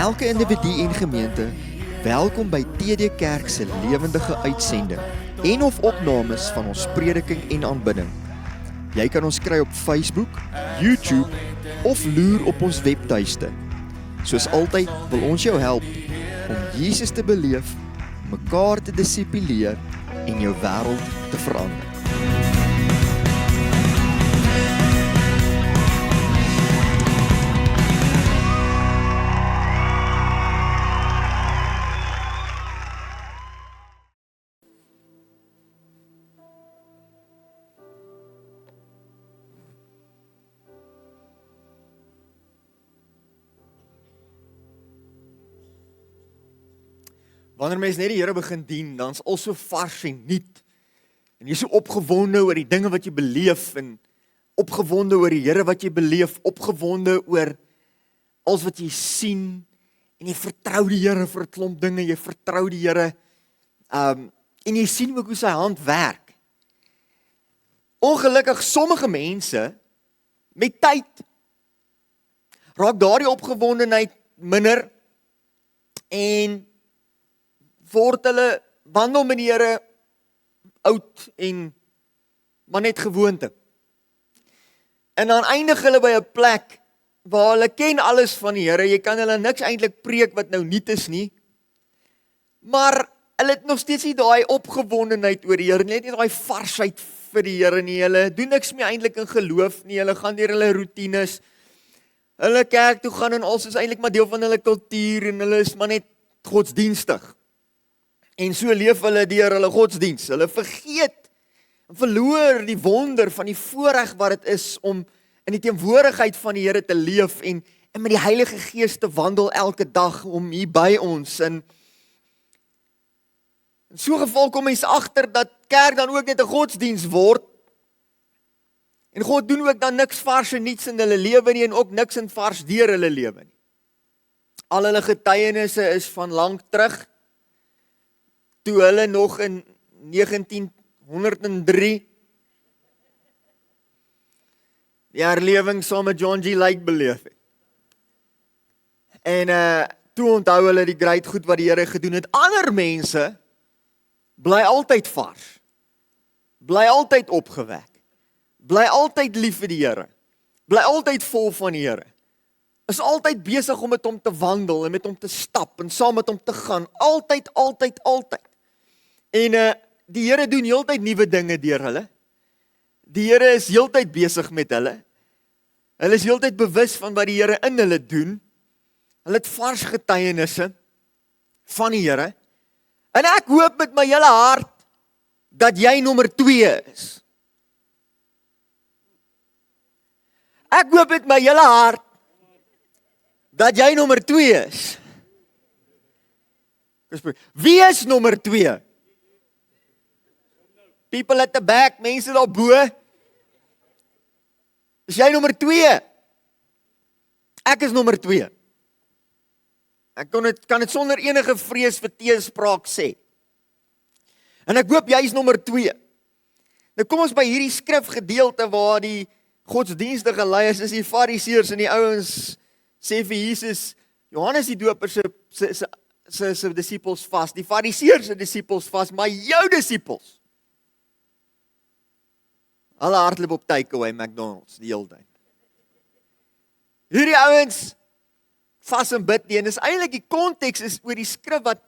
elke individu en gemeente, welkom by TD Kerk se lewendige uitsending en of opnames van ons prediking en aanbidding. Jy kan ons kry op Facebook, YouTube of loer op ons webtuiste. Soos altyd wil ons jou help om Jesus te beleef, mekaar te disipuleer en jou wêreld te verander. Wanneer mens net die Here begin dien, dan is al so vars en nuut. En jy is so opgewonde oor die dinge wat jy beleef en opgewonde oor die Here wat jy beleef, opgewonde oor alles wat jy sien en jy vertrou die Here vir 'n klomp dinge, jy vertrou die Here en jy sien ook hoe sy hand werk. Ongelukkig sommige mense met tyd raak daardie opgewondenheid minder en word hulle wandel met die Here oud en maar net gewoonte. En dan eindig hulle by 'n plek waar hulle ken alles van die Here, jy kan hulle niks eintlik preek wat nou nuut is nie, maar hulle het nog steeds nie daai opgewondenheid oor die Here, net nie daai varsheid vir die Here nie, hulle doen niks meer eintlik in geloof nie, hulle gaan deur hulle roetines, hulle kerk toe gaan en alles is eintlik maar deel van hulle kultuur en hulle is maar net godsdienstig. En so leef hulle deur hulle godsdiens. Hulle vergeet en verloor die wonder van die voorreg wat dit is om in die teenwoordigheid van die Here te leef en met die Heilige Gees te wandel elke dag om hier by ons. En in so 'n geval kom mens agter dat kerk dan ook net 'n godsdiens word. En God doen ook dan niks vars en niets in hulle lewe nie en ook niks in vars deur hulle lewe nie. Al hulle getuienisse is van lank terug. Toe hulle nog in 1903 die herlewing saam met John G. Lake beleef het. En toe onthou hulle die groot goed wat die Here gedoen het. Ander mense bly altyd vars, bly altyd opgewek, bly altyd lief vir die Here, bly altyd vol van die Here. Is altyd besig om met hom te wandel en met hom te stap en saam met hom te gaan. Altyd. En die Here doen heeltyd nuwe dinge deur hulle. Die Here is heeltyd besig met hulle. Hulle is heeltyd bewus van wat die Here in hulle doen. Hulle het vars getuienisse van die Here. En ek hoop met my hele hart dat jy nommer 2 is. Ek hoop met my hele hart dat jy nommer 2 is. Wie is nommer 2? People at the back, mense daar bo. Is jy nommer 2? Ek is nommer 2. Ek kan dit sonder enige vrees vir teespraak sê. En ek hoop jy is nommer 2. Nou kom ons by hierdie skrifgedeelte waar die godsdienstige leiers is die fariseërs en die ouens sê vir Jesus, Johannes die Doper se disippels vas, die fariseërs se disippels vas, maar jou disippels. Hulle hardloop op takeaway McDonald's die hele tyd. Hierdie ouens vas en bid nie, en dis eintlik die konteks is oor die skrif wat,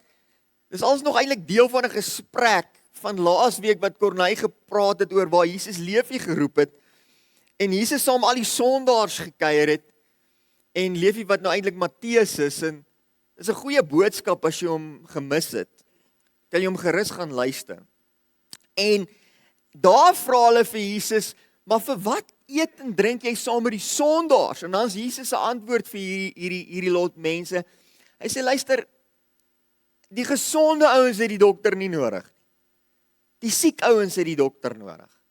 dis alles nog eintlik deel van 'n gesprek van laasweek wat Corneille gepraat het oor waar Jesus Leefie geroep het, en Jesus saam al die sondaars gekuier het, en Leefie wat nou eintlik Matteus is, en dis 'n goeie boodskap as jy hom gemis het, kan jy hom gerus gaan luister. En daar vra hulle vir Jesus, maar vir wat eet en drink jy saam met die sondaars? En dan is Jesus se antwoord vir hierdie lot mense. Hy sê, luister, die gesonde ouens het die dokter nie nodig nie. Die siek ouens het die dokter nodig.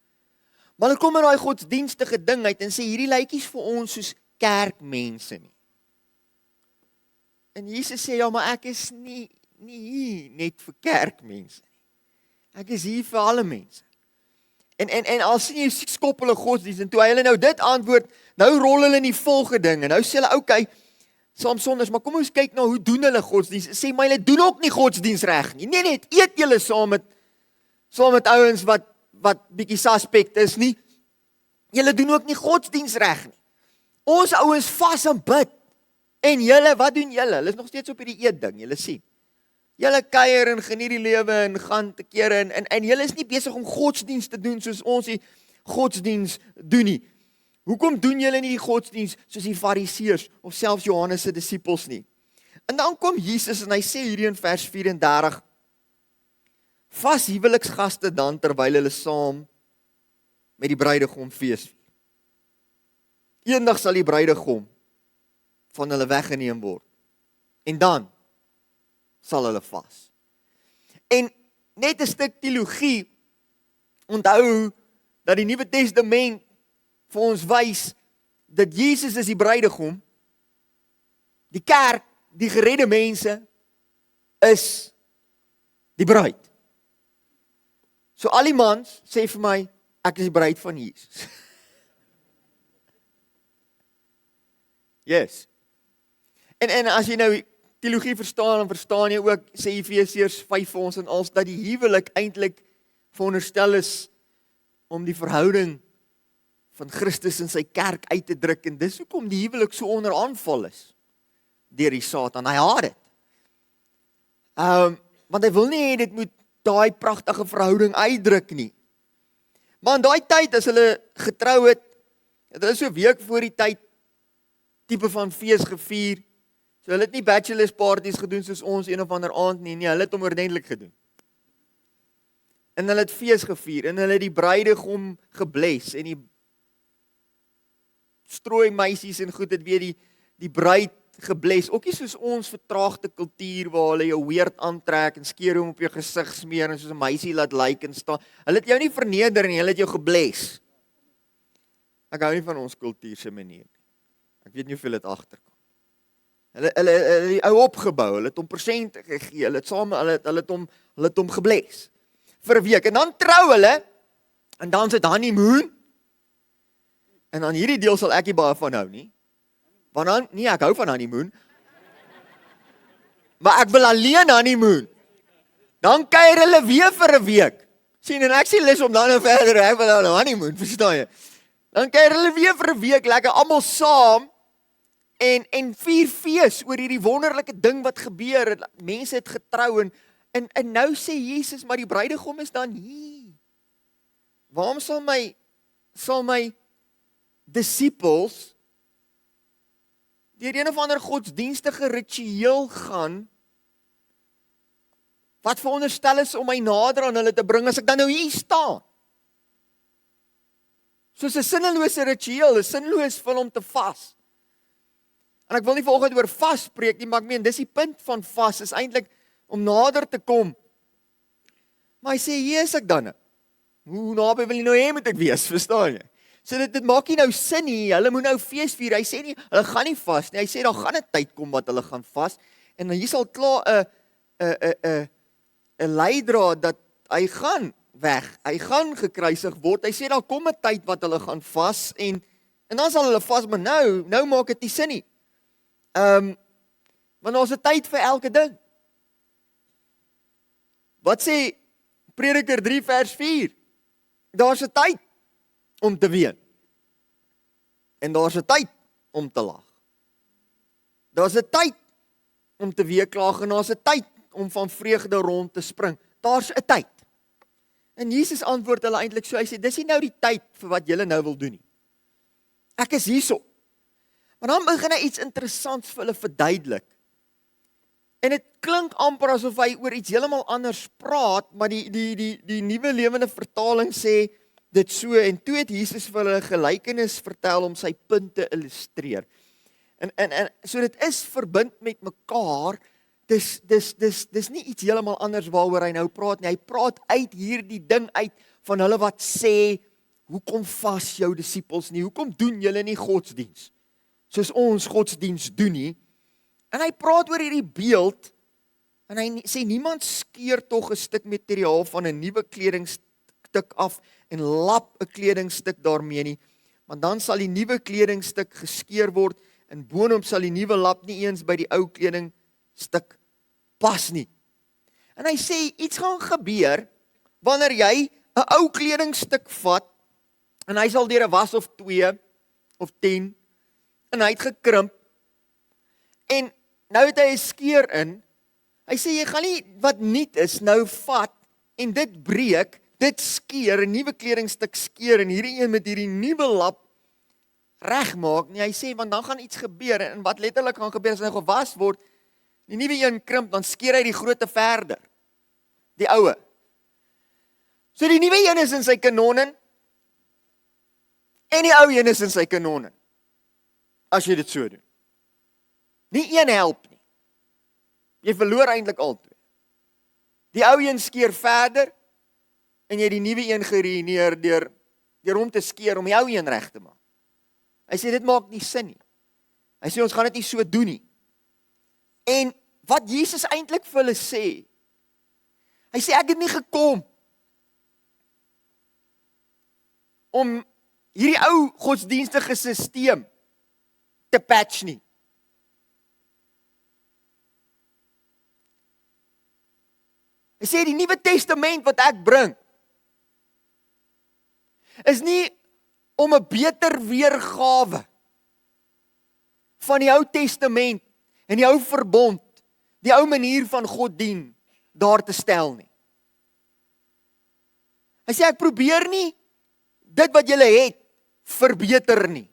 Maar hulle kom in daai godsdienstige ding uit en sê, hierdie lykies vir ons soos kerkmense nie. En Jesus sê, ja, maar ek is nie hier net vir kerkmense nie. Ek is hier vir alle mense. En al sien jy skop hulle godsdienst, en toe hy hulle nou dit antwoord, nou rol hulle in die volgende ding, en nou sê hulle, okay, saam sonders, maar kom ons kyk nou, hoe doen hulle godsdienst? Sê my, hulle doen ook nie godsdienst reg nie. Nee, net eet julle saam met ouens wat bietjie suspect is nie. Julle doen ook nie godsdienst reg nie. Ons ouens vas en bid. En julle, wat doen julle? Hulle is nog steeds op hierdie eet ding, julle sien. Julle kuier en geniet die lewe en gaan te kere en julle is nie besig om godsdienst te doen soos ons die godsdienst doen nie. Hoekom doen julle nie die godsdienst soos die fariseërs of selfs Johannes se disippels nie? En dan kom Jesus en hy sê hierdie in vers 34, vas huweliksgaste dan terwyl hulle saam met die bruidegom fees. Eendag sal die bruidegom van hulle weggeneem word. En dan sal hulle vas. En net 'n stuk teologie, onthou dat die Nuwe Testament vir ons wys dat Jesus is die bruidegom, die kerk, die geredde mense is die bruid. So al die mans sê vir my, ek is die bruid van Jesus. Yes. En as jy nou teologie verstaan, dan verstaan jy ook, sê Efesiërs 5 vir ons en als, dat die huwelik eintlik veronderstel is om die verhouding van Christus in sy kerk uit te druk, en dis hoekom die huwelik so onder aanval is deur die Satan. Hy haat dit. Want hy wil nie hê dit moet daai pragtige verhouding uitdruk nie. Maar in daai tyd as hulle getrou het hulle so 'n week voor die tyd tipe van fees gevier. So hulle het nie bachelor's parties gedoen soos ons een of ander aand nie, hulle het hom ordentlik gedoen. En hulle het fees gevier, en hulle het die bruidegom gebless, en die strooi meisies en goed het weer die bruid gebless. Ook nie soos ons vertraagde kultuur waar hulle jou weird aantrek en skeer hom op jou gesig smeer en soos 'n meisie laat lyk en staan. Hulle het jou nie verneder nie, hulle het jou gebless. Ek hou nie van ons kultuur se manier nie. Ek weet nie of julle dit agterkom. Hulle die ou opgebou, hulle het hom persente gegee, hulle het hom gebless vir 'n week. En dan trou hulle, en dan sit honeymoon. En dan hierdie deel sal ek nie baie van hou nie. Want dan, nee, ek hou van honeymoon. Maar ek wil alleen honeymoon. Dan kuier hulle weer vir 'n week. Sien, en ek sien lus om dan nou verder, ek wil nou honeymoon, verstaan jy? Dan kuier hulle weer vir 'n week, lekker almal saam. En vier fees oor hierdie wonderlike ding wat gebeur het. Mense het getrou en nou sê Jesus, maar die bruidegom is dan hier. Waarom sal my disippels deur een of ander godsdienstige ritueel gaan wat veronderstel is om my nader aan hulle te bring as ek dan nou hier staan? Soos 'n sinnelose ritueel, is sinloos vir hom te vas. En ek wil nie vanoggend oor vas spreek nie, maar ek meen, dis die punt van vas, is eintlik om nader te kom. Maar hy sê, hier is ek dan. Hoe naby wil jy nou hê moet ek wees, verstaan jy? So dit maak nie nou sin nie, hulle moet nou fees vier. Hy sê nie, hulle gaan nie vas nie, hy sê, daar gaan 'n tyd kom wat hulle gaan vas, en hier sal klaar 'n leidraad dat hy gaan weg, hy gaan gekruisig word. Hy sê, daar kom 'n tyd wat hulle gaan vas, en dan sal hulle vas, maar nou maak dit nie sin nie. Want ons het tyd vir elke ding. Wat sê Prediker 3 vers 4? Daar's 'n tyd om te ween. En daar's 'n tyd om te lag. Daar's 'n tyd om te weeklaag en daar's 'n tyd om van vreugde rond te spring. Daar's 'n tyd. En Jesus antwoord hulle eintlik so, hy sê, dis nie nou die tyd vir wat julle nou wil doen nie. Ek is hierso. Maar dan begin hy iets interessants vir hulle verduidelik. En dit klink amper asof hy oor iets heeltemal anders praat, maar die Nuwe Lewende Vertaling sê dit so, en toe het Jesus vir hulle 'n gelykenis vertel om sy punt te illustreer. En so dit is verbind met mekaar. Dis nie iets heeltemal anders waaroor hy nou praat nie. Hy praat uit hierdie ding uit van hulle wat sê, hoekom vas jou disippels nie? Hoekom doen julle nie godsdiens soos ons godsdiens doen nie? En hy praat oor hierdie beeld, en hy sê, niemand skeur tog 'n stuk materiaal van 'n nuwe kledingstuk af en lap 'n kledingstuk daarmee nie, want dan sal die nuwe kledingstuk geskeur word en boonop sal die nuwe lap nie eens by die ou kledingstuk pas nie. En hy sê, iets gaan gebeur, wanneer jy 'n ou kledingstuk vat, en hy sal deur 'n was of 2, of 10, en hy het gekrimp, en nou het hy 'n skeur in, hy sê, jy gaan nie wat nuut is, nou vat, en dit breek, dit skeur, 'n nuwe kledingstuk skeur, en hierdie een met hierdie nuwe lap regmaak nie. Hy sê, want dan gaan iets gebeur, en wat letterlik gaan gebeur, as hy gewas word, die nuwe een krimp, dan skeur hy die groote verder, die oue. So die nuwe een is in sy kanonen, en die ou een is in sy kanonen, as jy dit so doen. Nie een help nie. Jy verloor eintlik al twee. Die ou een skeur verder, en jy die nuwe een geruïneer deur hom te skeur om die ou een reg te maak. Hy sê, dit maak nie sin nie. Hy sê, ons gaan dit nie so doen nie. En wat Jesus eintlik vir hulle sê, hy sê, ek het nie gekom om hierdie ou godsdienstige sisteem te patch nie. Hy sê, die Nuwe Testament wat ek bring, is nie om 'n beter weergawe van die Ou Testament en die ou verbond, die ou manier van God dien, daar te stel nie. Hy sê, ek probeer nie dit wat julle het, verbeter nie,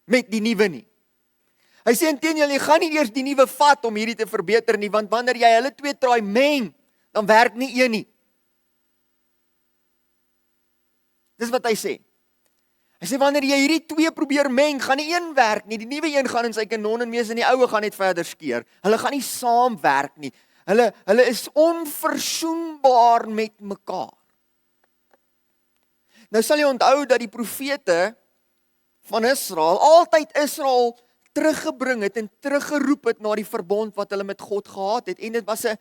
met die nuwe nie. Hy sê, inteendeel, jy gaan nie eers die nuwe vat om hierdie te verbeter nie, want wanneer jy hulle twee traai meng, dan werk nie een nie. Dis wat hy sê. Hy sê, wanneer jy hierdie twee probeer meng, gaan nie een werk nie. Die nuwe een gaan in sy kanonen mees en die oue gaan net verder skeur. Hulle gaan nie saamwerk nie. Hulle is onversoenbaar met mekaar. Nou sal jy onthou dat die profete van Israel altyd Israel teruggebring het en teruggeroep het na die verbond wat hulle met God gehad het. En dit was 'n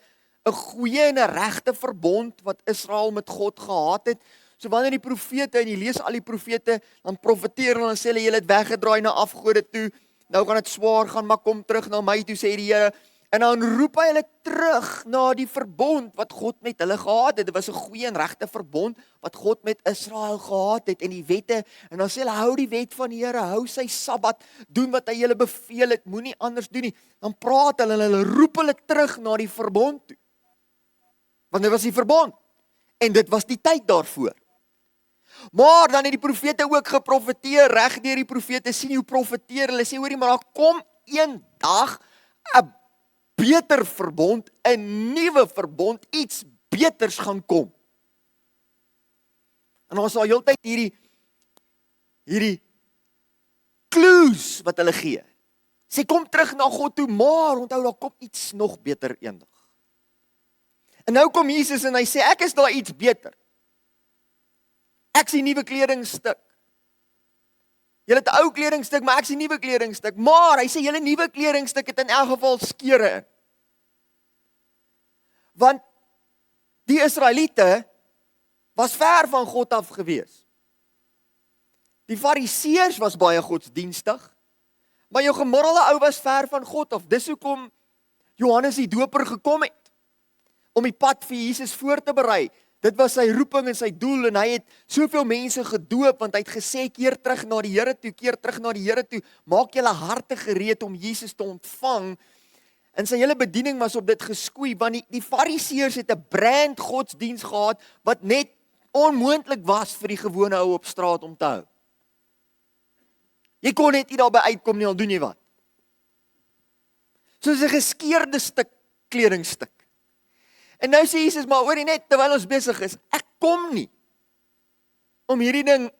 goeie en 'n regte verbond wat Israel met God gehad het. So wanneer die profete, en jy lees al die profete, dan profeteer hulle en sê hulle, julle het weggedraai na afgode toe, nou gaan dit swaar gaan, maar kom terug na my toe, sê die Here. En dan roep hy hulle terug na die verbond wat God met hulle gehad het. Dit was 'n goeie en regte verbond wat God met Israel gehad het, en die wette, en dan sê hulle, hou die wet van die Here, hou sy Sabbat, doen wat hy julle beveel het, moenie anders doen nie. Dan praat hulle en hulle roep hulle terug na die verbond toe. Want dit was die verbond, en dit was die tyd daarvoor. Maar dan het die profete ook geprofeteer, reg deur die profete, sien hoe profeteer, hulle sê, hoorie, maar daar kom een dag 'n beter verbond, 'n nuwe verbond, iets beters gaan kom. En ons sal heeltyd hierdie clues wat hulle gee. Sê, kom terug na God toe, maar onthou, daar kom iets nog beter eendag. En nou kom Jesus en hy sê, ek is daar iets beter. Ek sien nuwe kledingstuk. Julle het 'n ou kledingstuk, maar ek sien nuwe kledingstuk. Maar hy sê, julle nuwe kledingstuk het in elk geval skeure in. Want die Israeliete was ver van God af gewees. Die Fariseërs was baie godsdienstig, maar jou gemiddelde ou was ver van God af. Dis hoekom Johannes die Doper gekom het, om die pad vir Jesus voor te berei. Dit was sy roeping en sy doel, en hy het soveel mense gedoop, want hy het gesê, keer terug na die Here toe, keer terug na die Here toe, maak julle harte gereed om Jesus te ontvang. En sy hele bediening was op dit geskoei, want die Fariseërs het 'n brand godsdiens gehad, wat net onmoontlik was vir die gewone ou op straat om te hou. Jy kon net nie daarby uitkom nie, al doen jy wat. Soos 'n geskeurde stuk kledingstuk. En nou sê Jesus, maar hoorie net, terwyl ons besig is, ek kom nie om hierdie ding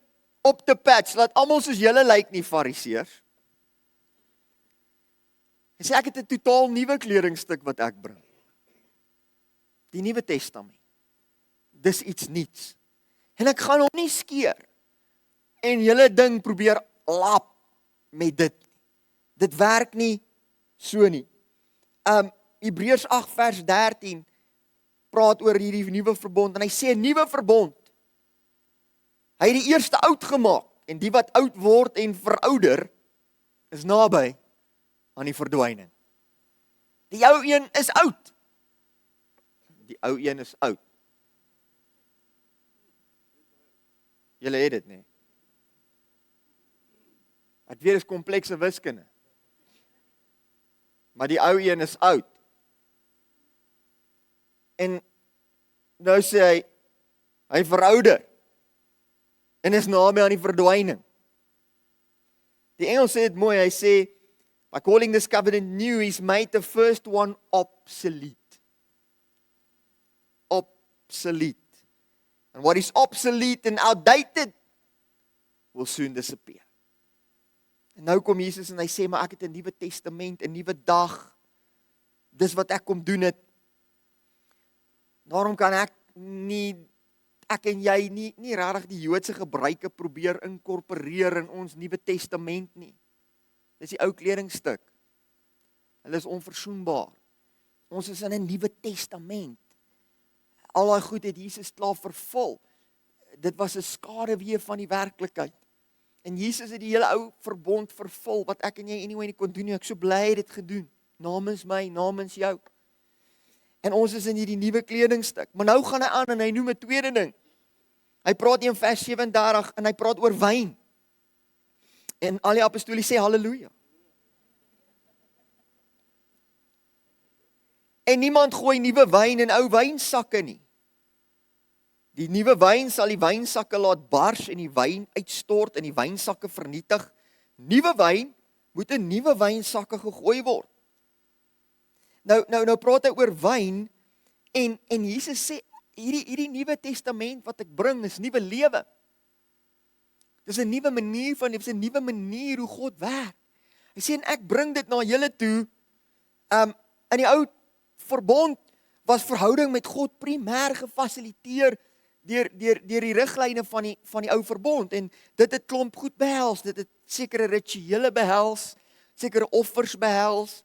op te patch, laat almal soos julle lyk nie, Fariseërs. Hy sê, ek het 'n totaal nuwe kledingstuk wat ek bring. Die Nuwe Testament. Dis iets nuuts. En ek gaan hom nie skeur en julle ding probeer lap met dit. Dit werk nie so nie. Hebreërs 8 vers 13 praat oor hierdie nuwe verbond, en hy sê, 'n nuwe verbond. Hy het die eerste oud gemaak, en die wat oud word en verouder, is naby aan die verdwyning. Die ou een is oud. Die ou een is oud. Julle het dit, nee. Het weer is komplekse wiskunde. Maar die ou een is oud. En nou sê hy verouder. En is naby aan die verdwyning. Die Engels sê dit mooi, hy sê, by calling this covenant new, he's made the first one obsolete. Obsolete. And what is obsolete and outdated will soon disappear. En nou kom Jesus en hy sê, maar ek het 'n nuwe testament, 'n nuwe dag. Dis wat ek kom doen het. Daarom kan ek en jy nie regtig die Joodse gebruike probeer inkorporeer in ons Nuwe Testament nie. Dis die ou kledingstuk. Hulle is onverzoenbaar. Ons is in 'n Nuwe Testament. Al daai goed het Jesus klaar vervul. Dit was 'n skaduwee van die werklikheid. En Jesus het die hele ou verbond vervul wat ek en jy anyway nie kon doen nie. Ek so bly het dit gedoen. Namens my, namens jou. En ons is in hierdie nuwe kledingstuk. Maar nou gaan hy aan en hy noem 'n tweede ding. Hy praat in vers 37 en hy praat oor wyn. En al die apostolies sê halleluja. En niemand gooi nuwe wyn in ou wynsakke nie. Die nuwe wyn sal die wynsakke laat bars en die wyn uitstort en die wynsakke vernietig. Nuwe wyn moet in nuwe wynsakke gegooi word. Nou praat hy oor wyn en Jesus sê hierdie Nuwe Testament wat ek bring is nuwe lewe. Dis 'n nuwe manier dis 'n nuwe manier hoe God werk. Hy sê en ek bring dit na julle toe. In die ou verbond was verhouding met God primêr gefasiliteer deur die riglyne van die ou verbond en dit het klomp goed behels. Dit het sekere rituele behels, sekere offers behels,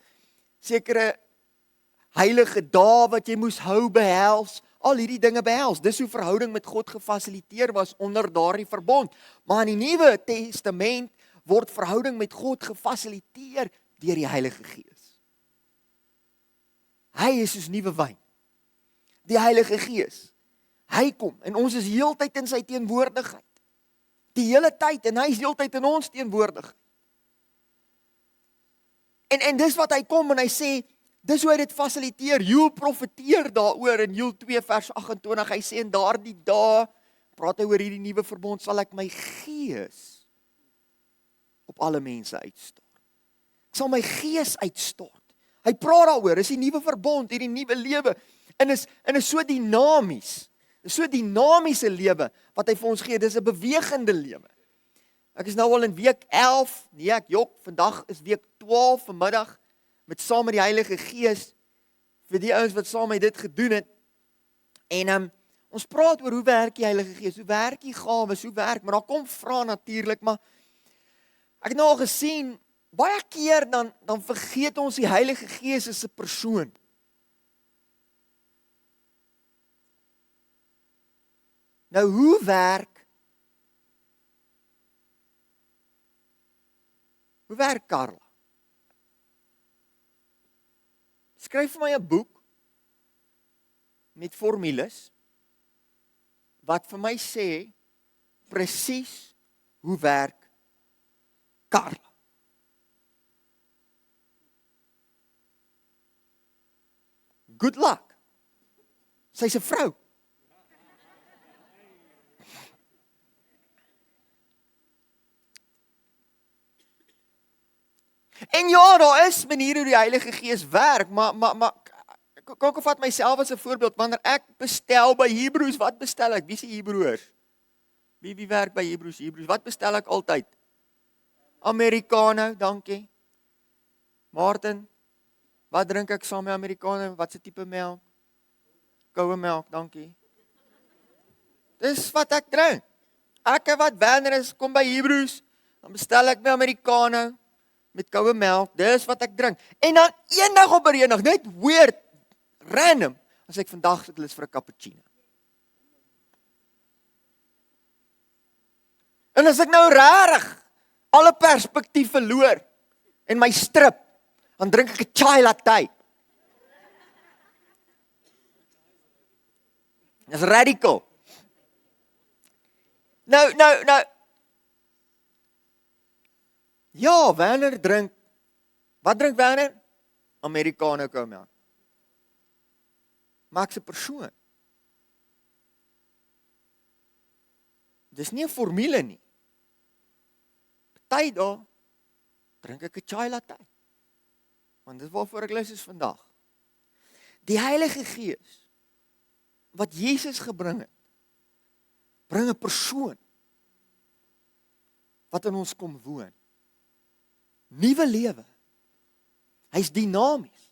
sekere heilige dae wat jy moes hou behels, al hierdie dinge behels. Dis hoe verhouding met God gefasiliteer was onder daardie verbond. Maar in die Nuwe Testament word verhouding met God gefasiliteer deur die Heilige Gees. Hy is soos nuwe wyn. Die Heilige Gees. Hy kom en ons is heeltyd in sy teenwoordigheid. Die hele tyd en hy is heeltyd in ons teenwoordigheid. En dis wat hy kom en hy sê, dis hoe hy dit fasiliteer. Joel profeteer daaroor in Joel 2 vers 28. Hy sê in daardie dae, praat hy oor hierdie nuwe verbond, sal ek my gees op alle mense uitstort. Ek sal my gees uitstort. Hy praat daaroor, is die nuwe verbond, hierdie nuwe lewe. En is so dinamies. Is so dinamiese lewe wat hy vir ons gee. Dis 'n bewegende lewe. Ek is nou al in week 11. Nee, ek jok, vandag is week 12 vanmiddag. Met saam met die Heilige Gees, vir die ouens wat saam met dit gedoen het. En ons praat oor hoe werk die Heilige Gees, hoe werk die gawes, hoe werk, maar daar kom vrae natuurlik, maar ek het nou al gesien, baie keer dan vergeet ons die Heilige Gees as 'n persoon. Nou hoe werk Karla? Skryf vir my 'n boek met formules wat vir my sê presies hoe werk Karla. Good luck. Sy's 'n vrou. En ja, daar is maniere hoe die Heilige Gees werk, maar ek vat myself as 'n voorbeeld, wanneer ek bestel by Hebreërs, wat bestel ek? Wie is die Hebreërs? Wie werk by Hebreërs? Wat bestel ek altyd? Americano, dankie. Martin, wat drink ek saam met Americano? Wat se tipe melk? Koue melk, dankie. Dis wat ek drink. Ek wat wanneer is kom by Hebreërs, dan bestel ek my Americano met koue melk, dis wat ek drink. En dan eendag op 'n reendag, net weird, random, as ek vandag sit lus vir 'n cappuccino. En as ek nou rarig alle perspektief verloor, en my strip, dan drink ek 'n chai latte. Dis radical. Nou. Ja, Werner drink. Wat drink Werner? Americano Coke. Maar ek's 'n persoon. Dis nie 'n formule nie. Party dae drink ek 'n chai latte. Want dis waarvoor ek lus is vandag. Die Heilige Gees wat Jesus gebring het, bring 'n persoon wat in ons kom woon. Nuwe lewe. Hy's dinamies.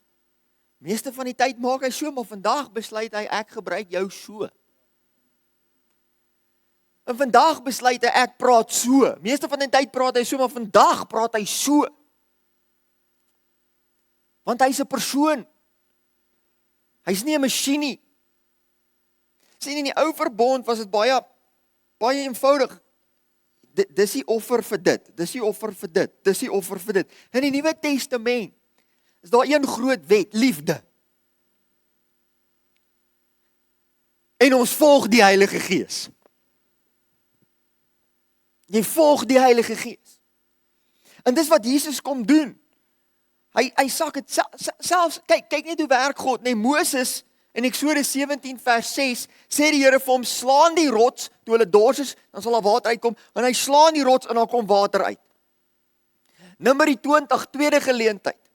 Meeste van die tyd maak hy so, maar vandag besluit hy ek gebruik jou so. En vandag besluit hy ek praat so. Meeste van die tyd praat hy so, maar vandag praat hy so. Want hy's 'n persoon. Hy's nie 'n masjien nie. Sien, in die ou verbond was dit baie eenvoudig. Dis die offer vir dit, dis die offer vir dit, dis die offer vir dit. In die Nuwe Testament is daar een groot wet, liefde. En ons volg die Heilige Gees. Jy volg die Heilige Gees. En dis wat Jesus kom doen. Hy sak het selfs, kyk net hoe werk God, nee, Moses, in Eksodus 17 vers 6, sê die Here vir hom, slaan die rots, toe hulle dors is, dan sal daar water uitkom, en hy slaan die rots en dan kom water uit. Numeri 20, tweede geleentheid,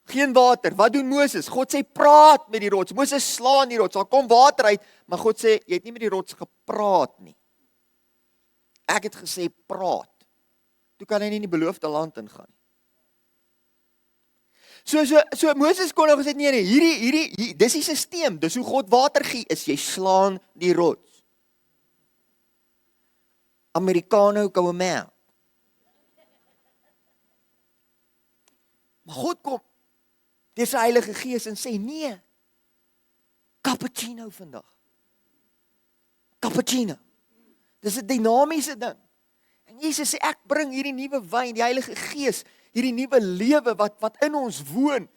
geen water, wat doen Moses? God sê, praat met die rots, Moses slaan die rots, dan kom water uit, maar God sê, jy het nie met die rots gepraat nie. Ek het gesê, praat. Toe kan hy nie in die beloofde land ingaan. So Moses kon nou gesê, nee, hierdie, dis die sisteem, dis hoe God water gee, is jy slaan die rots. Americano Coke. Maar God kom, deur sy Heilige Gees en sê, nee, cappuccino vandag. Cappuccino. Dis 'n dinamiese ding. En Jesus sê, ek bring hierdie nuwe wyn, die Heilige Gees, hierdie nuwe lewe wat in ons woon.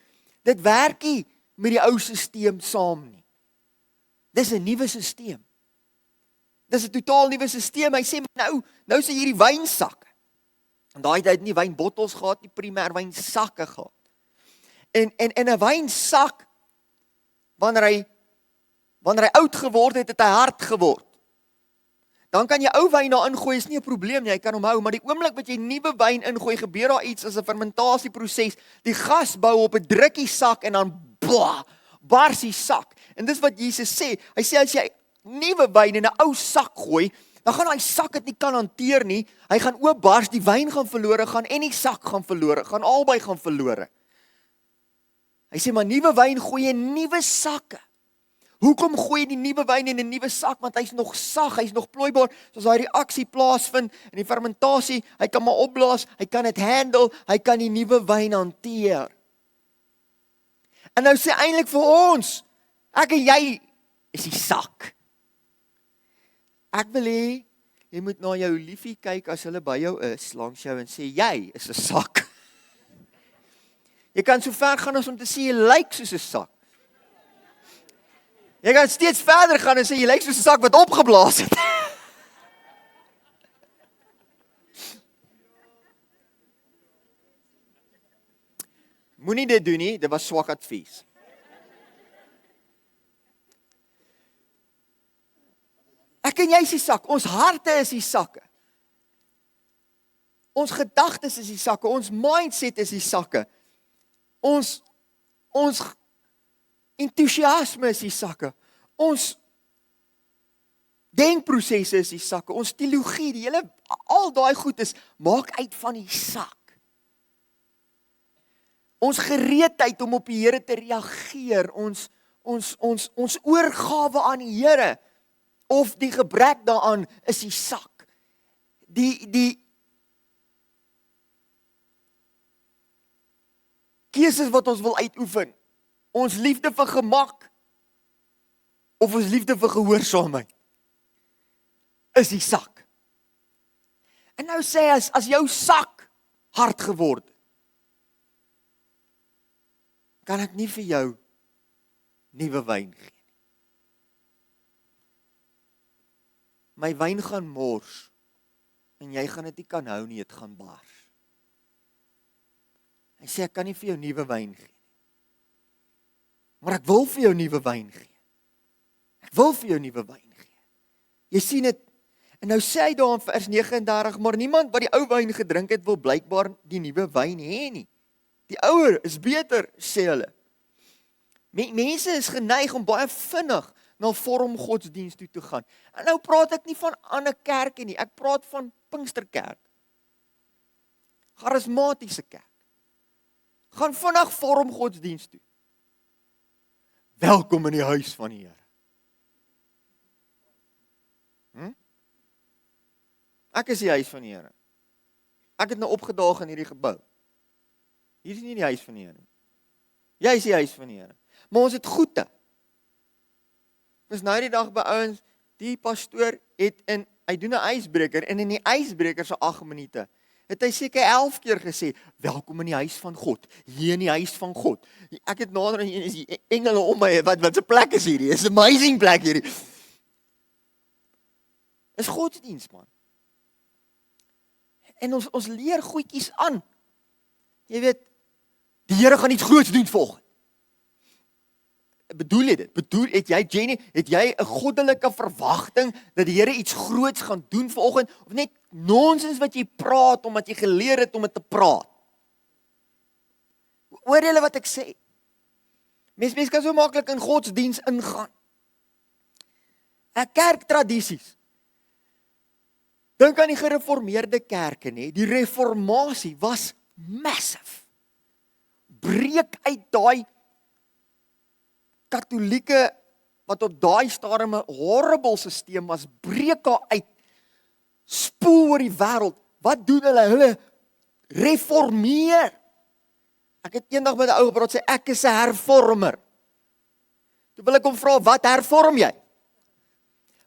Dit werk nie met die ou sisteem saam nie. Dis 'n nuwe sisteem. Dis 'n totaal nuwe sisteem. Hy sê, nou sê hierdie wynsakke. En daai tyd nie wynbottels gehad, nie primêr wynsakke gehad. En 'n wynsak, wanneer hy oud geword het, het hy hard geword. Dan kan jy ou wyn daar ingooi, is nie 'n probleem nie, jy kan hom hou, maar die oomblik wat jy nuwe wyn ingooi, gebeur daar iets as 'n fermentasieproses. Die gas bou op 'n drukkie sak en dan bars die sak. En dis wat Jesus sê. Hy sê as jy nuwe wyn in 'n ou sak gooi, dan gaan daai sak dit nie kan hanteer nie. Hy gaan oopbars, die wyn gaan verlore gaan en die sak gaan verlore, gaan albei gaan verlore. Hy sê maar nuwe wyn gooi in nuwe sakke. Hoekom gooi jy die nuwe wyn in 'n nuwe sak? Want hy's nog sag, hy's nog plooibaar, soos daai reaksie plaasvind in die fermentasie, hy kan maar opblaas, hy kan dit handle, hy kan die nuwe wyn hanteer. En nou sê eintlik vir ons, ek en jy is die sak. Ek wil hê, jy moet na jou liefie kyk as hulle by jou is, langs jou en sê, jy is 'n sak. Jy kan so ver gaan as om te sê, jy lyk soos 'n sak. Jy kan steeds verder gaan en sê, jy lyk soos 'n sak wat opgeblaas het. Moenie dit doen nie, dit was swak advies. Ek en jy is die sak, ons harte is die sakke. Ons gedagtes is die sakke, ons mindset is die sakke. Ons entoesiasme is die sakke. Ons denkprosesse is die sakke. Ons teologie, al daai goed is, maak uit van die sak. Ons gereedheid om op die Here te reageer, ons oorgawe aan die Here, of die gebrek daaraan, is die sak. Die keuses wat ons wil uitoefen, ons liefde vir gemak, of ons liefde vir gehoorsaamheid, is die sak. En nou sê as jou sak hard geword, kan ek nie vir jou nuwe wyn gee nie. My wyn gaan mors, en jy gaan dit nie kan hou nie, dit gaan bars. Hy sê, ek kan nie vir jou nuwe wyn gee nie. Maar ek wil vir jou nuwe wyn gee. Ek wil vir jou nuwe wyn gee. Jy sien dit, en nou sê hy daar in vers 39, maar niemand wat die ou wyn gedrink het, wil blykbaar die nuwe wyn hê nie. Die ouer is beter, sê hulle. Mense is geneig om baie vinnig na vormgodsdienst toe te gaan. En nou praat ek nie van ander kerke nie, ek praat van Pinksterkerk. Charismatiese kerk. Gaan vinnig vormgodsdienst toe. Welkom in die huis van die Here. Ek is die huis van die Here. Ek het nou opgedaag in hierdie gebou. Hier is nie die huis van die Here. Jy is die huis van die Here. Maar ons het goede. Dis nou die dag by ouens, die pastoor hy doen 'n ysbreker, en in die ysbreker se 8 minute, het hy seker 11 keer gesê, welkom in die huis van God, hier in die huis van God. Ek het nader en is die engele om my, wat se plek is hierdie? Is 'n amazing plek hierdie. Is godsdienst, man. En ons leer goedjies aan. Jy weet, die Here gaan iets groots doen volgende. Bedoel jy dit? Het jy 'n goddelike verwagting dat die Here iets groots gaan doen vanoggend, of net nonsens wat jy praat omdat jy geleer het om dit te praat? Hoor julle wat ek sê? Mense kan so maklik in godsdiens ingaan. Kerktradisies. Dink aan die gereformeerde kerke, nee. Die reformatie was massive. Breek uit daai Katolieke, wat op daai stadium 'n horrible stelsel was, breek daar uit, spoel oor die wêreld. Wat doen hulle? Hulle reformeer. Ek het eendag met 'n ou gepraat, sê ek is 'n hervormer. Toe wil ek hom vra, wat hervorm jy?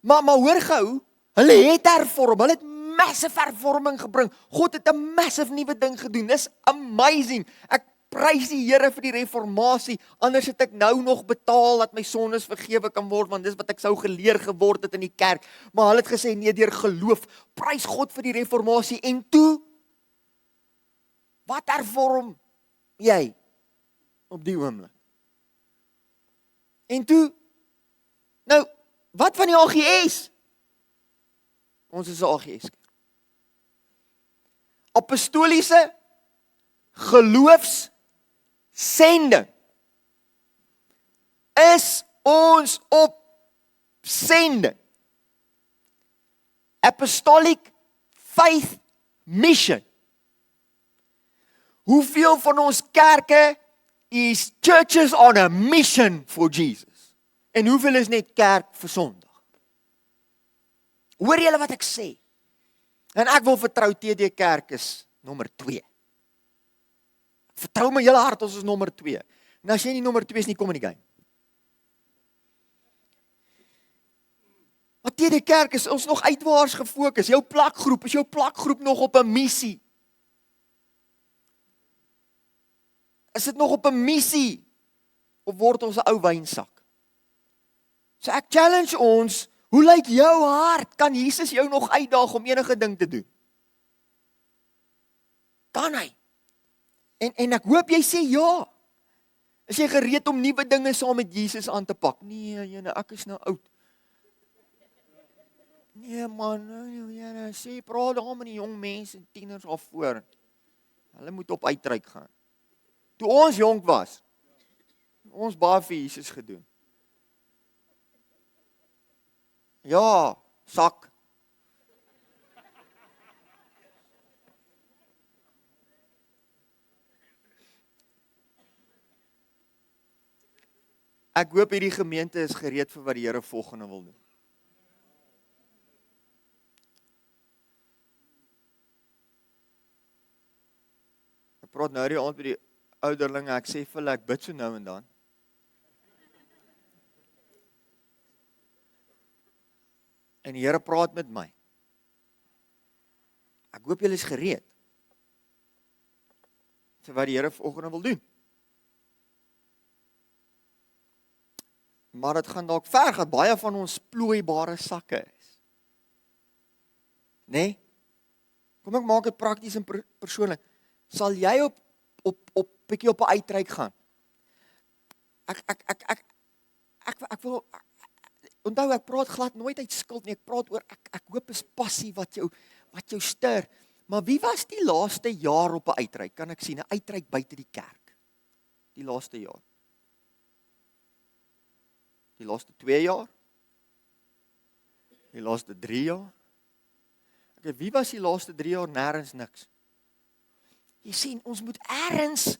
Maar hoor gou, hulle het hervorm, hulle het massive hervorming gebring. God het 'n massive nuwe ding gedoen. Dis amazing. Ek prys die Here vir die reformatie, anders het ek nou nog betaal dat my sondes vergewe kan word, want dis wat ek sou geleer geword het in die kerk. Maar hulle het gesê, nee, deur geloof, prys God vir die reformatie, en toe, wat hervorm jy op die oomblik? En toe, nou, wat van die AGS? Ons is 'n AGS. Apostoliese geloofssending. Is ons op sending? Apostolic faith mission. Hoeveel van ons kerke is churches on a mission for Jesus? En hoeveel is net kerk vir Sondag? Hoor julle wat ek sê? En ek wil vertrou TD Kerk is nommer 2. Vertrou my hele hart, ons is nommer 2. En as jy nie nommer 2 is nie, kom in die game. Maar TD Kerk is ons nog uitwaarts gefokus. Jou plakgroep, is jou plakgroep nog op 'n missie? Is dit nog op 'n missie? Of word ons 'n ou wynsak? So ek challenge ons, hoe lyk jou hart? Kan Jesus jou nog uitdaag om enige ding te doen? Kan hy? En ek hoop jy sê ja. Is jy gereed om nuwe dinge saam met Jesus aan te pak? Nee, jene, ek is nou oud. Nee man, jene, sê, praat daar met die jong mense en tieners al voor. Hulle moet op uitreik gaan. Toe ons jonk was, ons baie vir Jesus gedoen. Ja, sak. Ek hoop hierdie gemeente is gereed vir wat die Here volgende wil doen. Ek praat nou die aand met die ouderlinge, ek sê vir hulle, ek bid so nou en dan. En die Here praat met my. Ek hoop julle is gereed vir wat die Here volgende wil doen. maar dit gaan dalk ver, dat baie van ons plooibare sakke is. Nee? Kom ek maak dit prakties en persoonlik. Sal jy bietjie op 'n uitreik gaan? Ek wil onthou, ek praat glad nooit uit skuld nie. Ek praat oor ek hoop is passie wat jou stuur. Maar wie was die laaste jaar op 'n uitreik? Kan ek sien 'n uitreik buite die kerk? Die laaste jaar. Die laaste 2 jaar? Die laaste 3 jaar? Okay, wie was die laaste 3 jaar nêrens niks? Jy sien, ons moet eers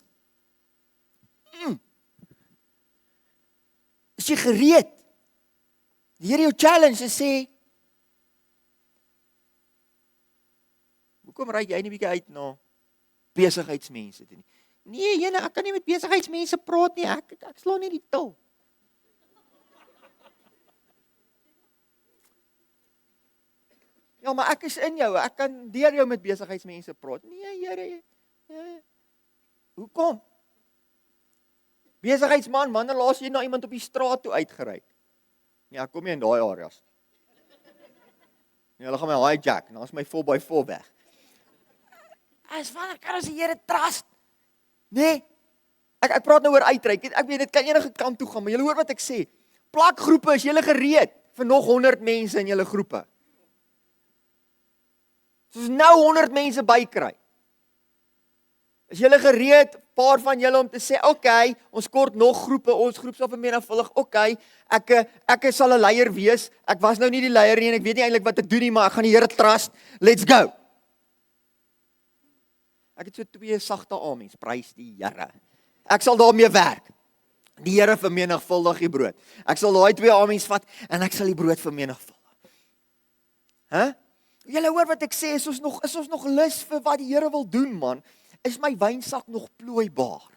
is jy gereed? Die Here jou challenge en sê, hoekom ry jy nie bietjie uit na besigheidsmense toe nie? Nee, jene, ek kan nie met besigheidsmense praat nie, ek slaan nie die til. Ja, maar ek is in jou, ek kan deur jou met besigheidsmense praat. Nee, Here, hoekom? Besigheidsman, wanneer laas jy na iemand op die straat toe uitgery? Ja, ek kom nie in daai areas. Nee, hulle gaan my hijack, en dan is my 4x4 weg. As wanneer kan ons die Here trust? Nee, ek praat nou oor uitreik. Ek weet, dit kan enige kant toe gaan, maar julle hoor wat ek sê. Plakgroepe, is julle gereed vir nog 100 mense in julle groepe? Soos nou 100 mense bykry. Is julle gereed, paar van julle, om te sê, okay, ons kort nog groepe, ons groep sal vermenigvuldig, okay, ek sal 'n leier wees, ek was nou nie die leier nie, en ek weet nie eintlik wat ek doen nie, maar ek gaan die Here trust, let's go. Ek het so 2 sagte amens, prys die Here. Ek sal daarmee werk. Die Here vermenigvuldig die brood. Ek sal daai 2 amens vat, en ek sal die brood vermenigvuldig. Julle hoor wat ek sê, is ons nog lus vir wat die Here wil doen, man? Is my wynsak nog plooibaar?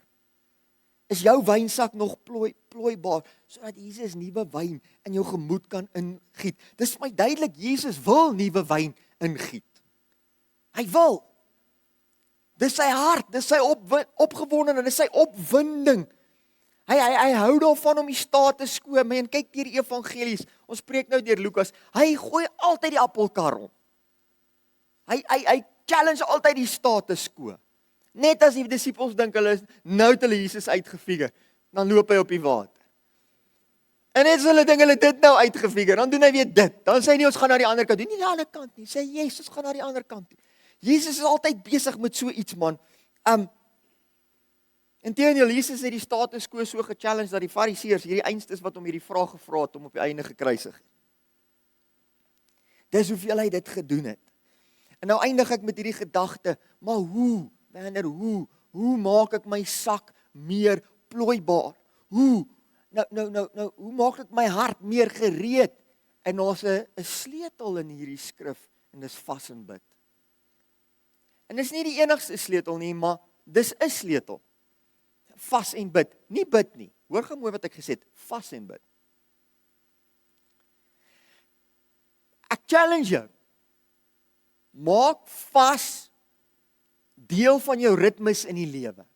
Is jou wynsak nog plooibaar, sodat Jesus nuwe wyn in jou gemoed kan ingiet? Dis vir my duidelik, Jesus wil nuwe wyn ingiet. Hy wil. Dis sy hart, dis sy opgewondenheid, dis sy opwinding. Hy hou daarvan om die status quo, man, kyk deur die evangelies, ons preek nou deur Lukas, hy gooi altyd die appelkar om. Hy challenge altyd die status quo. Net as die disippels dink hulle is nou het hulle Jesus uitgefigure, dan loop hy op die water. En net as hulle dink hulle dit nou uitgefigure, dan doen hy weer dit. Dan sê hy nie ons gaan na die ander kant toe, nie die ander kant nie. Sê Jesus gaan na die ander kant toe. Jesus is altyd besig met so iets, man. Inteendeel, Jesus het die status quo so gechallenge dat die fariseërs hierdie eindstes wat om hierdie vraag gevra het om op die einde gekruisig. Dis hoeveel hy dit gedoen het. En nou eindig ek met hierdie gedagte, maar hoe maak ek my sak meer plooibaar? Hoe maak ek my hart meer gereed? En daar's 'n sleutel in hierdie skrif, en dis vas en bid. En dis nie die enigste sleutel nie, maar dis 'n sleutel. Vas en bid, nie bid nie. Hoor gou mooi wat ek gesê het, vas en bid. Ek challenge jou. Maak vas deel van jou ritmes in die lewe.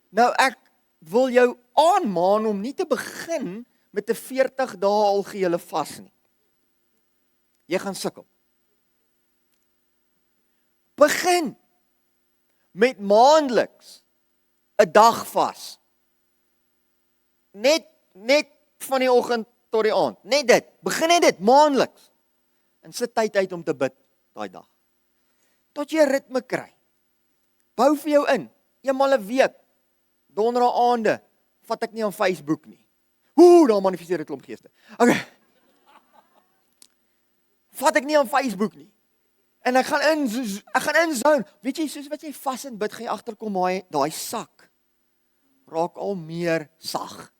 Nou ek wil jou aanmaan om nie te begin met 'n 40 dae algehele vas nie. Jy gaan sukkel. Begin met maandeliks 'n dag vas. Net van die oggend tot die aand. Net dit. Begin net dit maandeliks. En sit tyd uit om te bid daai dag. Tot jy 'n ritme kry. Bou vir jou in. Eenmal 'n week. Donderdag aande vat ek nie aan Facebook nie. Daar manifesteer 'n klomp geeste. Okay. Vat ek nie aan Facebook nie. En ek gaan in zone. Weet jy, soos wat jy vas en bid, gaan jy agterkom daai sak raak al meer sag.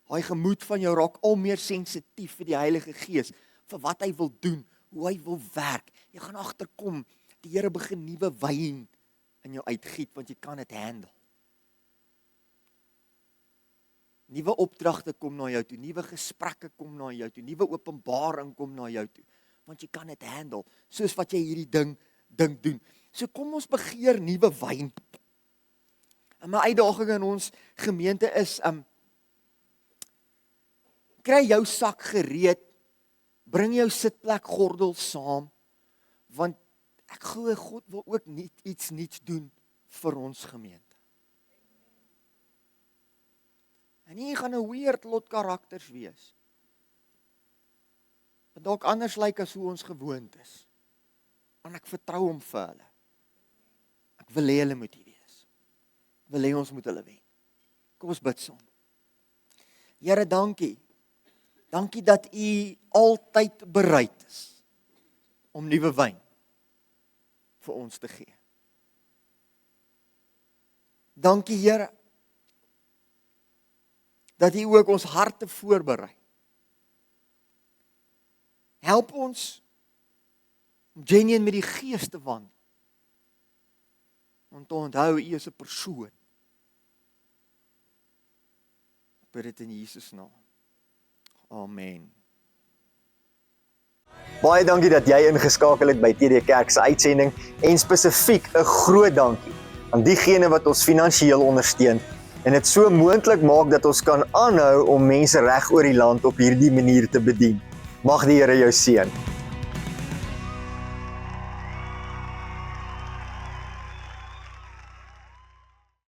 Daai gemoed van jou raak al meer sensitief vir die Heilige Gees, vir wat hy wil doen, hoe hy wil werk. Jy gaan agterkom, die Here begin nuwe wyn in jou uitgiet, want jy kan dit handle. Nuwe opdragte kom na jou toe, nuwe gesprekke kom na jou toe, nuwe openbaring kom na jou toe, want jy kan dit handle, soos wat jy hierdie ding doen. So kom ons begeer nuwe wyn. En my uitdaging in ons gemeente is, kry jou sak gereed, bring jou sitplek gordel saam, want ek glo God wil ook iets niets doen vir ons gemeente. En hier gaan 'n weird lot karakters wees. Wat dalk anders lyk as hoe ons gewoond is. Want ek vertrou hom vir hulle. Ek wil hê hulle moet hier wees. Ek wil hê ons moet hulle wen. Kom ons bid saam. Here, dankie. Dankie dat U altyd bereid is om nuwe wyn vir ons te gee. Dankie Here, dat U ook ons harte voorberei. Help ons om genuine met die Gees te wandel. Om te onthou U is 'n persoon. Ek bid dit in Jesus naam. Amen. Baie dankie dat jy ingeskakel het by TD Kerk se uitsending en spesifiek 'n groot dankie aan diegene wat ons finansiëel ondersteun en dit so moontlik maak dat ons kan aanhou om mense reg oor die land op hierdie manier te bedien. Mag die Here jou seën.